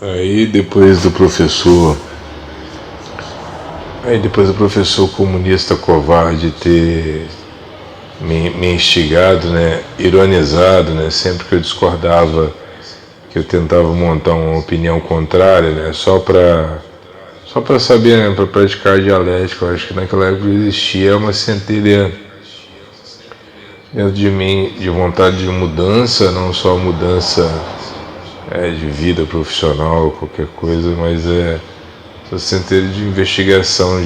Aí depois do professor comunista covarde ter me instigado, né, ironizado, né, sempre que eu discordava, que eu tentava montar uma opinião contrária, né, só para saber, né, para praticar a dialética. Eu acho que naquela época existia uma centelha dentro de mim de vontade de mudança, não só mudança de vida profissional, qualquer coisa, mas essa centelha de investigação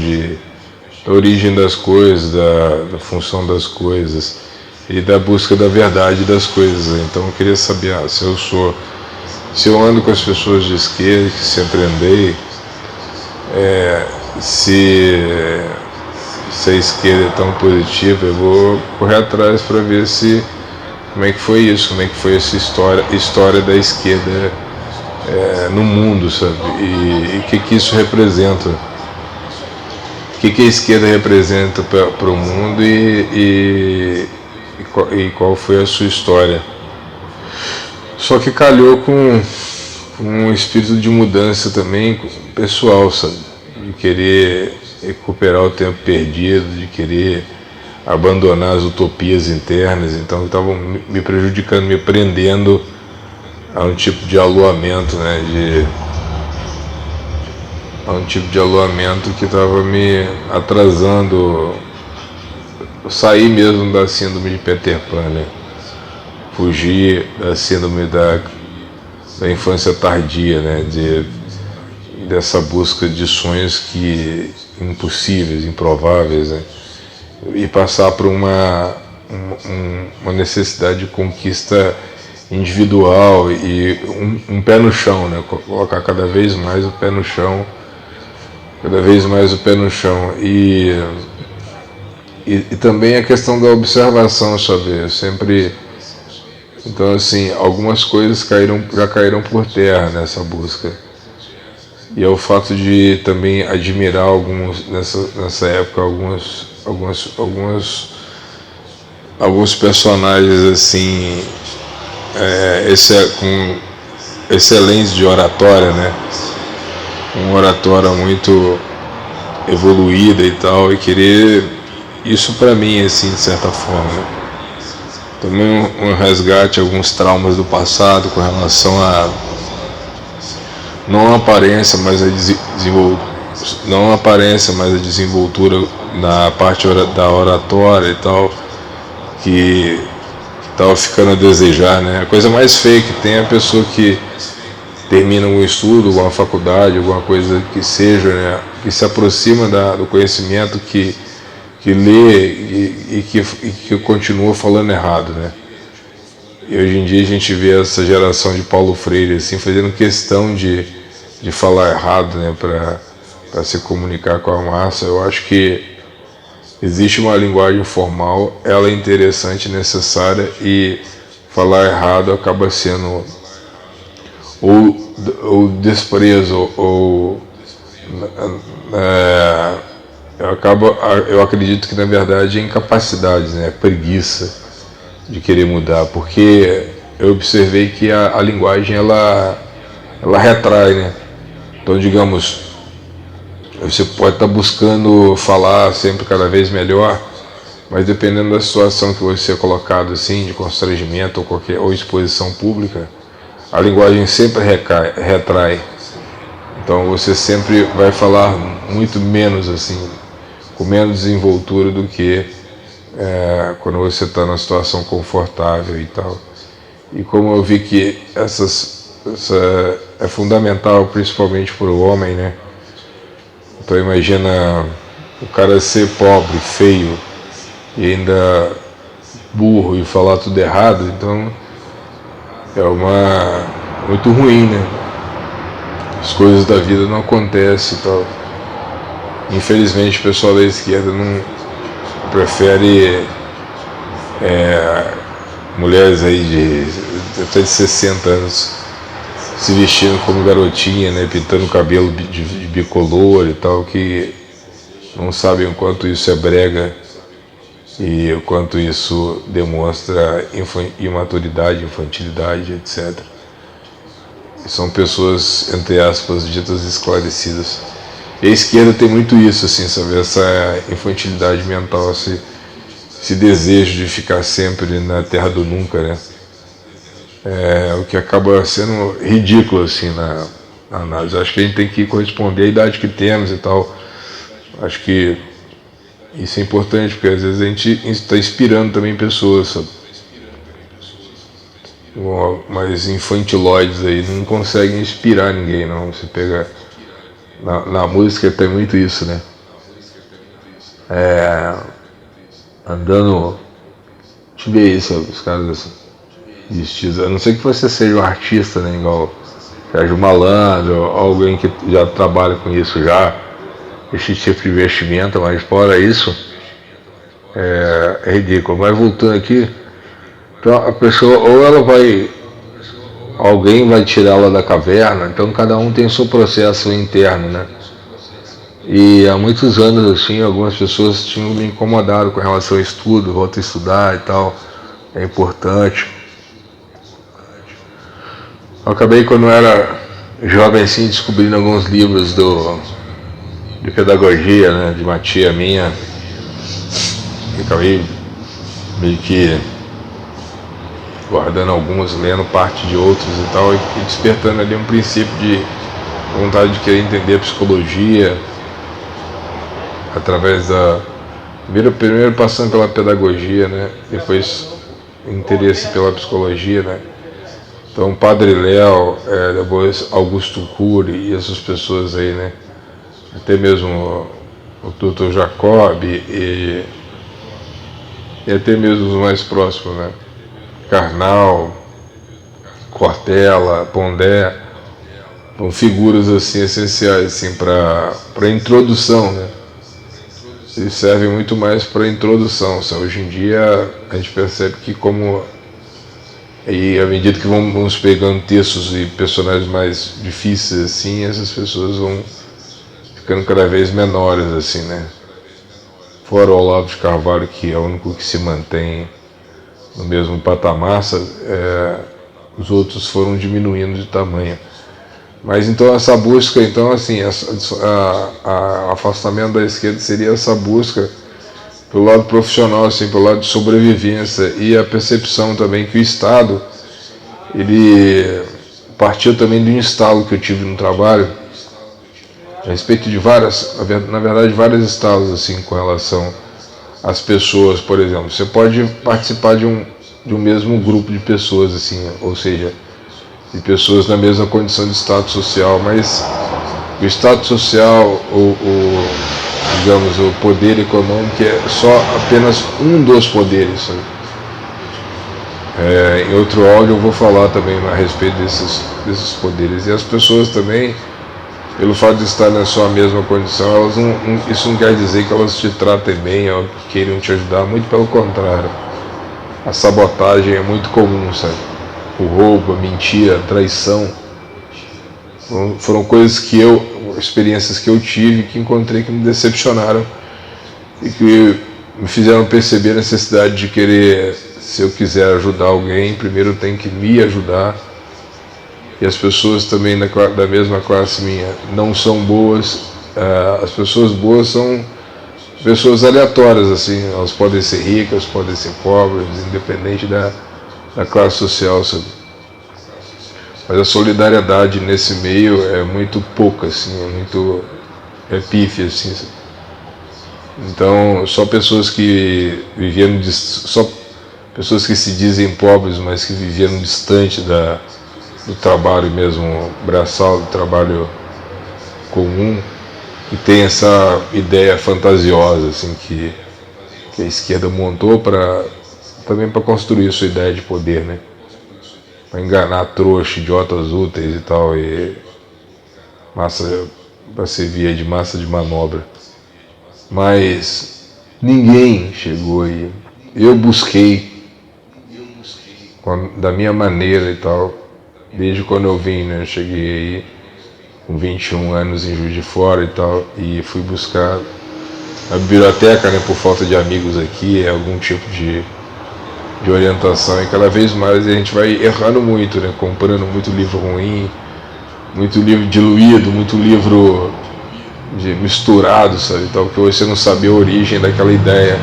da origem das coisas, da função das coisas e da busca da verdade das coisas. Então eu queria saber se eu ando com as pessoas de esquerda, que sempre andei, se a esquerda é tão positiva, eu vou correr atrás para ver como é que foi isso, como é que foi essa história da esquerda no mundo, sabe? E o que isso representa. O que a esquerda representa para o mundo e qual foi a sua história. Só que calhou com um espírito de mudança também pessoal, sabe? De querer recuperar o tempo perdido, de querer abandonar as utopias internas, então estavam me prejudicando, me prendendo a um tipo de aluamento, né? A um tipo de aluamento que estava me atrasando sair mesmo da síndrome de Peter Pan, né? Fugir da síndrome da infância tardia, né? Dessa busca de sonhos impossíveis, improváveis, né? E passar por uma necessidade de conquista individual e um pé no chão, né? Colocar cada vez mais o pé no chão, e também a questão da observação, sabe? Eu sempre, então assim, algumas coisas já caíram por terra nessa busca, e é o fato de também admirar nessa época alguns personagens assim, com excelência de oratória, né? Uma oratória muito evoluída e tal, e querer isso para mim, assim, de certa forma. Também um resgate, alguns traumas do passado com relação a não a aparência, mas a desenvoltura na parte da oratória e tal, que estava ficando a desejar, né? A coisa mais feia que tem é a pessoa que termina um estudo, uma faculdade, alguma coisa que seja, né, que se aproxima do conhecimento, que lê e que continua falando errado, né? E hoje em dia a gente vê essa geração de Paulo Freire assim, fazendo questão de falar errado, né, para se comunicar com a massa. Eu acho que existe uma linguagem formal, ela é interessante, necessária, e falar errado acaba sendo ou desprezo, ou eu acredito que na verdade é incapacidade, né, preguiça de querer mudar, porque eu observei que a linguagem ela retrai, né? Então, digamos, você pode estar buscando falar sempre cada vez melhor, mas dependendo da situação que você é colocado assim, de constrangimento ou exposição pública, a linguagem sempre retrai. Então você sempre vai falar muito menos, assim, com menos desenvoltura do que quando você está numa situação confortável e tal. E como eu vi que essa é fundamental, principalmente para o homem, né? Então imagina o cara ser pobre, feio e ainda burro e falar tudo errado, então é muito ruim, né? As coisas da vida não acontecem e tal. Infelizmente o pessoal da esquerda não prefere mulheres aí até de 60 anos se vestindo como garotinha, né, pintando o cabelo de bicolor e tal, que não sabem o quanto isso é brega e o quanto isso demonstra imaturidade, infantilidade, etc. são pessoas, entre aspas, ditas esclarecidas. E a esquerda tem muito isso, assim, sabe? Essa infantilidade mental, esse desejo de ficar sempre na terra do nunca, né? O que acaba sendo ridículo, assim, na análise. Acho que a gente tem que corresponder à idade que temos e tal. Acho que isso é importante, porque às vezes a gente está inspirando também pessoas, sabe? Mas infantiloides aí não conseguem inspirar ninguém, não. Você pega... Na música tem muito isso, né? Andando... Deixa eu ver isso, os caras vestidos... A não ser que você seja um artista, né? Igual Sérgio Malandro, alguém que já trabalha com isso já, esse tipo de vestimenta, mas fora isso, é ridículo. Mas voltando aqui, então a pessoa, ou ela vai... Alguém vai tirá-la da caverna, então cada um tem o seu processo interno, né? E há muitos anos, assim, algumas pessoas tinham me incomodado com relação ao estudo, volta a estudar e tal, é importante. Eu acabei, quando eu era jovem, assim, descobrindo alguns livros de pedagogia, né, de uma tia minha, e acabei meio que guardando alguns, lendo parte de outros e tal, e despertando ali um princípio de vontade de querer entender a psicologia através da... Primeiro passando pela pedagogia, né? Depois interesse pela psicologia, né? Então Padre Léo, depois Augusto Cury e essas pessoas aí, né? Até mesmo o Dr. Jacob e até mesmo os mais próximos, né? Karnal, Cortella, Pondé, são figuras assim essenciais assim, para a introdução, né? Eles servem muito mais para a introdução. Hoje em dia a gente percebe que e à medida que vamos pegando textos e personagens mais difíceis assim, essas pessoas vão ficando cada vez menores assim, né? Fora o Olavo de Carvalho, que é o único que se mantém no mesmo patamar, os outros foram diminuindo de tamanho. Mas então essa busca, então assim, a afastamento da esquerda seria essa busca pelo lado profissional, assim, pelo lado de sobrevivência, e a percepção também que o Estado, ele partiu também de um estalo que eu tive no trabalho, a respeito de na verdade vários estalos assim, com relação às pessoas. Por exemplo, você pode participar de um mesmo grupo de pessoas, assim, ou seja, de pessoas na mesma condição de status social, mas o status social, digamos, o poder econômico é só apenas um dos poderes, sabe? Em outro áudio eu vou falar também a respeito desses poderes. E as pessoas também, pelo fato de estar na sua mesma condição, isso não quer dizer que elas te tratem bem ou que queiram te ajudar, muito pelo contrário. A sabotagem é muito comum, sabe? O roubo, a mentira, a traição, foram coisas experiências que eu tive, que encontrei, que me decepcionaram e que me fizeram perceber a necessidade de querer, se eu quiser ajudar alguém, primeiro eu tenho que me ajudar. E as pessoas também da mesma classe minha não são boas. As pessoas boas são pessoas aleatórias, assim, elas podem ser ricas, podem ser pobres, independente da classe social, sabe? Mas a solidariedade nesse meio é muito pouca, assim, é pífia, assim, sabe? Então, só pessoas que pessoas que se dizem pobres, mas que viveram distante do trabalho mesmo braçal, do trabalho comum, e tem essa ideia fantasiosa, assim, que a esquerda montou também para construir sua ideia de poder, né? Para enganar trouxa, idiotas úteis e tal, e para servir de massa de manobra. Mas ninguém chegou aí. Eu busquei da minha maneira e tal, desde quando eu vim, né? Eu cheguei aí com 21 anos em Juiz de Fora e tal, e fui buscar a biblioteca, né, por falta de amigos aqui, algum tipo de orientação, e cada vez mais a gente vai errando muito, né, comprando muito livro ruim, muito livro diluído, muito livro misturado, sabe, então, porque você não sabia a origem daquela ideia.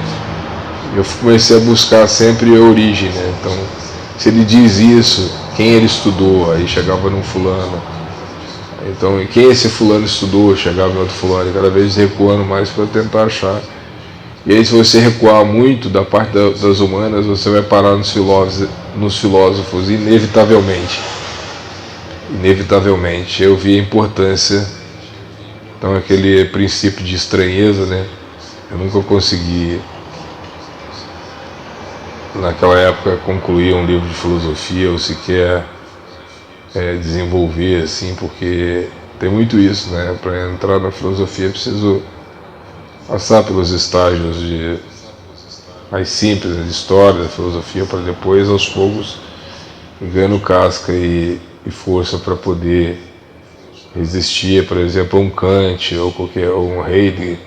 Eu comecei a buscar sempre a origem, né? Então, se ele diz isso, quem ele estudou? Aí chegava num fulano. Então, quem esse fulano estudou? Chegava em outro fulano, e cada vez recuando mais para tentar achar. E aí, se você recuar muito da parte das humanas, você vai parar nos filósofos, inevitavelmente. Inevitavelmente. Eu vi a importância. Então, aquele princípio de estranheza, né? Eu nunca consegui, naquela época, concluir um livro de filosofia ou sequer desenvolver, assim, porque tem muito isso, né? Para entrar na filosofia é preciso passar pelos estágios mais simples, de história da filosofia, para depois, aos poucos, ganhando casca e força para poder resistir, por exemplo, a um Kant ou um Heidegger.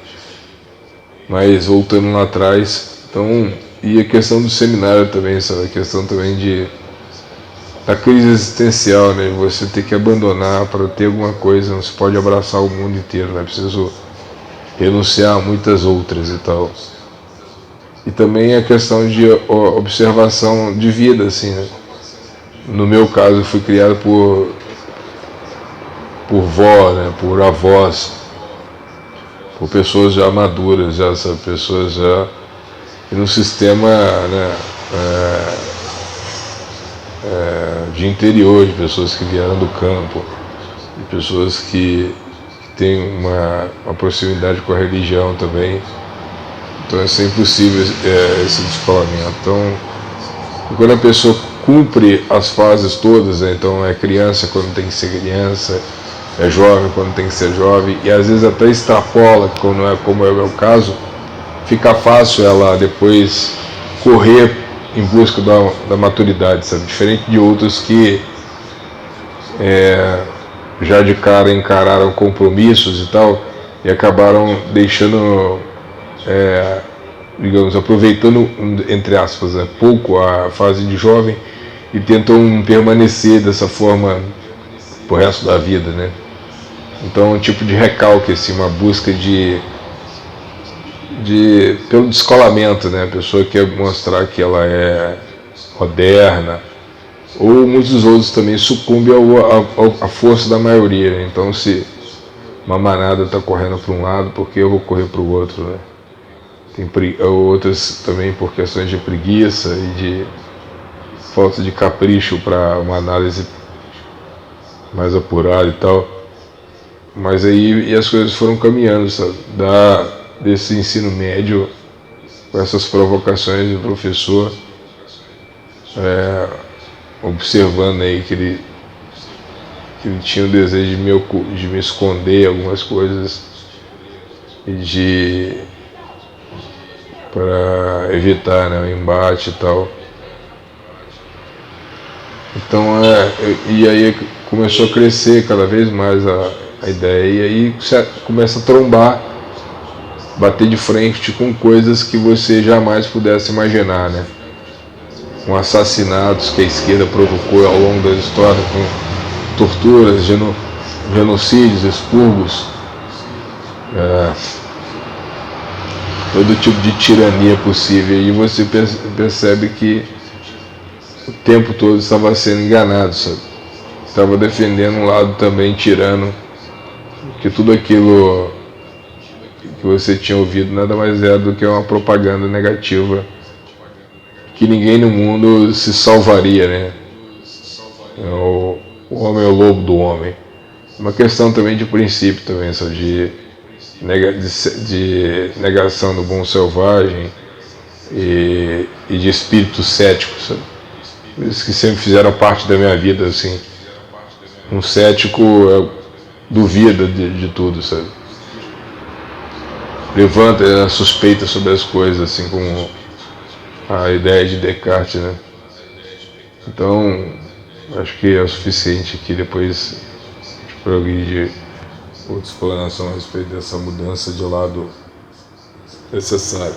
Mas voltando lá atrás, então, e a questão do seminário também, sabe? A questão também da crise existencial, né? Você ter que abandonar para ter alguma coisa, não se pode abraçar o mundo inteiro, né? Preciso renunciar a muitas outras e tal. E também a questão de observação de vida, assim, né? No meu caso, eu fui criado por vó, né? Por avós, por pessoas já maduras, já, sabe? Pessoas já no sistema, né? De interior, de pessoas que vieram do campo, de pessoas que têm uma proximidade com a religião também. Então é sempre possível esse descolamento. Então, quando a pessoa cumpre as fases todas, né? Então é criança quando tem que ser criança, é jovem quando tem que ser jovem, e às vezes até extrapola, quando é como é o meu caso, fica fácil ela depois correr em busca da maturidade, sabe? Diferente de outros que já de cara encararam compromissos e tal, e acabaram deixando, digamos, aproveitando, entre aspas, né, pouco a fase de jovem e tentam permanecer dessa forma pro resto da vida, né? Então, um tipo de recalque, assim, uma busca pelo descolamento, né? A pessoa quer mostrar que ela é moderna, ou muitos outros também sucumbem à força da maioria, né? Então, se uma manada está correndo para um lado, por que eu vou correr para o outro, né? Tem outras também por questões de preguiça e de falta de capricho para uma análise mais apurada e tal. Mas aí as coisas foram caminhando, sabe? Desse ensino médio, com essas provocações do professor, observando aí que ele tinha o desejo de me esconder algumas coisas e para evitar, né, o embate e tal. Então e aí começou a crescer cada vez mais a ideia, e aí você começa a trombar, bater de frente com coisas que você jamais pudesse imaginar, né? Com assassinatos que a esquerda provocou ao longo da história, com torturas, genocídios, expurgos, todo tipo de tirania possível, e você percebe que o tempo todo estava sendo enganado, sabe? Estava defendendo um lado também tirano, que tudo aquilo que você tinha ouvido nada mais é do que uma propaganda negativa, que ninguém no mundo se salvaria, né? O homem é o lobo do homem. Uma questão também de princípio também, sabe? De negação do bom selvagem e de espírito cético, sabe? Isso que sempre fizeram parte da minha vida, assim. Um cético duvida de tudo, sabe? Levanta a suspeita sobre as coisas, assim como a ideia de Descartes, né? Então, acho que é o suficiente aqui, depois de progredir outra explanação a respeito dessa mudança de lado necessária.